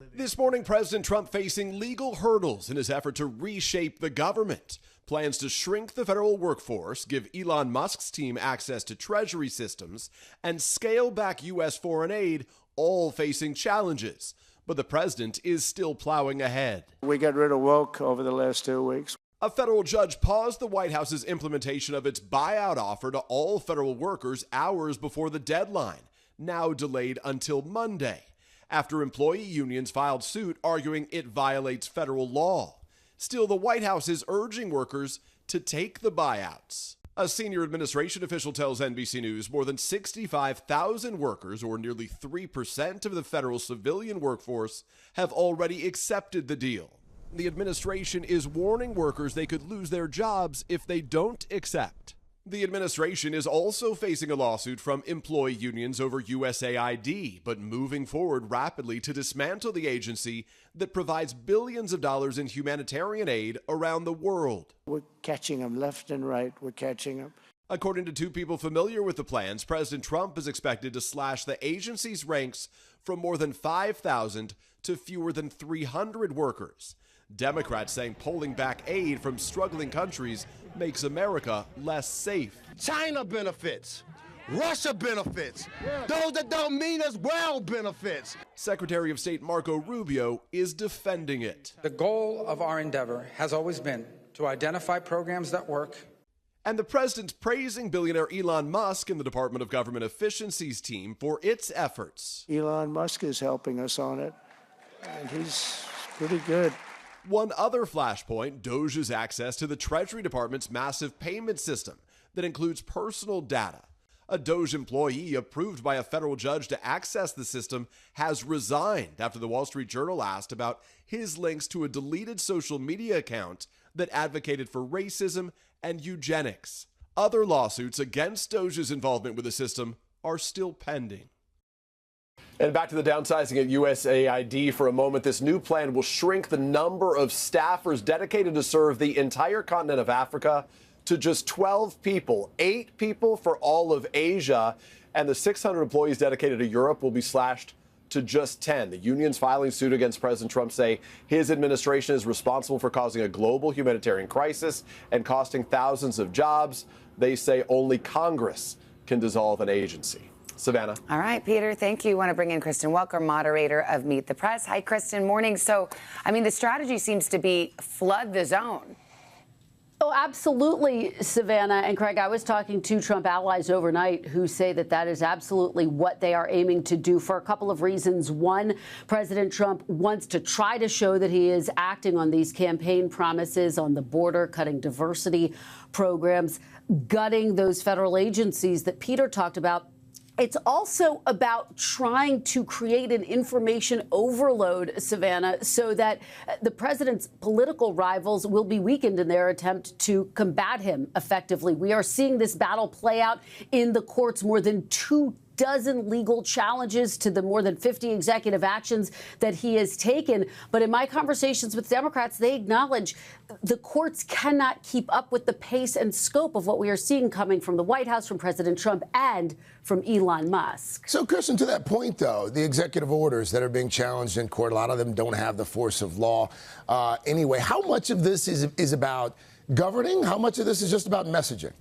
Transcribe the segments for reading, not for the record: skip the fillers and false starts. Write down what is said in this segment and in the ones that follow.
This morning, President Trump facing legal hurdles in his effort to reshape the government. Plans to shrink the federal workforce, give Elon Musk's team access to Treasury systems, and scale back U.S. foreign aid, all facing challenges. But the president is still plowing ahead. We got rid of woke over the last 2 weeks. A federal judge paused the White House's implementation of its buyout offer to all federal workers hours before the deadline, now delayed until Monday, after employee unions filed suit arguing it violates federal law. Still, the White House is urging workers to take the buyouts. A senior administration official tells NBC News more than 65,000 workers, or nearly 3% of the federal civilian workforce, have already accepted the deal. The administration is warning workers they could lose their jobs if they don't accept. The administration is also facing a lawsuit from employee unions over USAID, but moving forward rapidly to dismantle the agency that provides billions of dollars in humanitarian aid around the world. We're catching them left and right. We're catching them. According to two people familiar with the plans, President Trump is expected to slash the agency's ranks from more than 5,000 to fewer than 300 workers. Democrats saying pulling back aid from struggling countries makes America less safe. China benefits. Russia benefits. Those that don't mean as well benefits. Secretary of State Marco Rubio is defending it. The goal of our endeavor has always been to identify programs that work. And the president's praising billionaire Elon Musk and the Department of Government Efficiency's team for its efforts. Elon Musk is helping us on it, and he's pretty good. One other flashpoint, DOGE's access to the Treasury Department's massive payment system that includes personal data. A DOGE employee approved by a federal judge to access the system has resigned after the Wall Street Journal asked about his links to a deleted social media account that advocated for racism and eugenics. Other lawsuits against DOGE's involvement with the system are still pending. And back to the downsizing at USAID for a moment. This new plan will shrink the number of staffers dedicated to serve the entire continent of Africa to just 12 people, 8 people for all of Asia, and the 600 employees dedicated to Europe will be slashed to just 10. The unions filing suit against President Trump say his administration is responsible for causing a global humanitarian crisis and costing thousands of jobs. They say only Congress can dissolve an agency. Savannah. All right, Peter, thank you. I want to bring in Kristen Welker, moderator of Meet the Press. Hi, Kristen. Morning. So, the strategy seems to be flood the zone. Oh, absolutely, Savannah and Craig. I was talking to Trump allies overnight who say that that is absolutely what they are aiming to do for a couple of reasons. One, President Trump wants to try to show that he is acting on these campaign promises on the border, cutting diversity programs, gutting those federal agencies that Peter talked about. It's also about trying to create an information overload, Savannah, so that the president's political rivals will be weakened in their attempt to combat him effectively. We are seeing this battle play out in the courts. More than 24 legal challenges to the more than 50 executive actions that he has taken. But in my conversations with Democrats, they acknowledge the courts cannot keep up with the pace and scope of what we are seeing coming from the White House, from President Trump, and from Elon Musk. So, Kristen, to that point, though, the executive orders that are being challenged in court, a lot of them don't have the force of law. Anyway, how much of this is about governing? How much of this is just about messaging?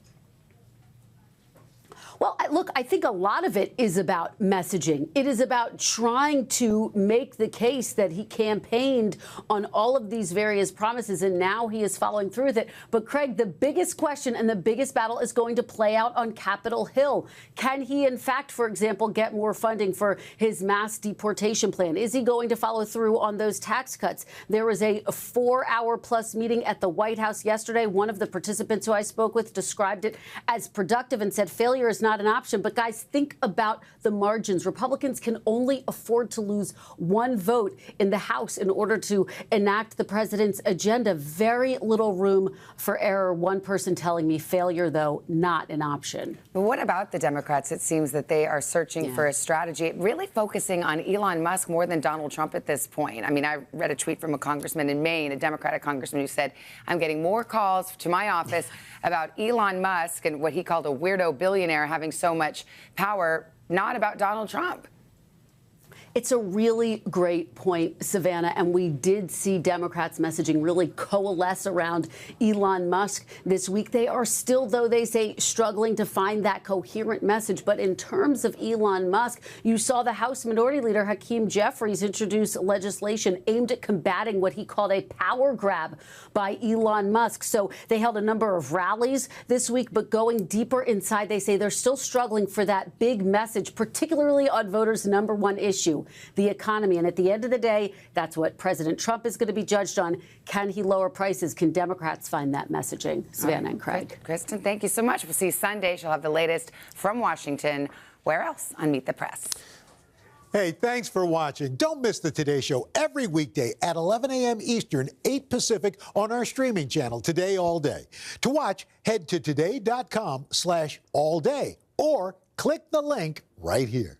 Well, look, I think a lot of it is about messaging. It is about trying to make the case that he campaigned on all of these various promises, and now he is following through with it. But, Craig, the biggest question and the biggest battle is going to play out on Capitol Hill. Can he, in fact, for example, get more funding for his mass deportation plan? Is he going to follow through on those tax cuts? There was a 4-hour-plus meeting at the White House yesterday. One of the participants who I spoke with described it as productive and said failure is not an option. But guys, think about the margins. Republicans can only afford to lose one vote in the House in order to enact the president's agenda. Very little room for error. One person telling me failure, though, not an option. But what about the Democrats? It seems that they are searching for a strategy, really focusing on Elon Musk more than Donald Trump at this point. I read a tweet from a congressman in Maine, a Democratic congressman, who said, I'm getting more calls to my office about Elon Musk and what he called a weirdo billionaire having so much power, not about Donald Trump. It's a really great point, Savannah, and we did see Democrats' messaging really coalesce around Elon Musk this week. They are still, though they say, struggling to find that coherent message. But in terms of Elon Musk, you saw the House Minority Leader Hakeem Jeffries introduce legislation aimed at combating what he called a power grab by Elon Musk. So they held a number of rallies this week, but going deeper inside, they say they're still struggling for that big message, particularly on voters' number one issue, the economy. And at the end of the day, that's what President Trump is going to be judged on. Can he lower prices? Can Democrats find that messaging? Savannah and Craig. Kristen, thank you so much. We'll see you Sunday. She'll have the latest from Washington. Where else on Meet the Press? Hey, thanks for watching. Don't miss the Today Show every weekday at 11 a.m. Eastern, 8 Pacific on our streaming channel, Today All Day. To watch, head to today.com/allday or click the link right here.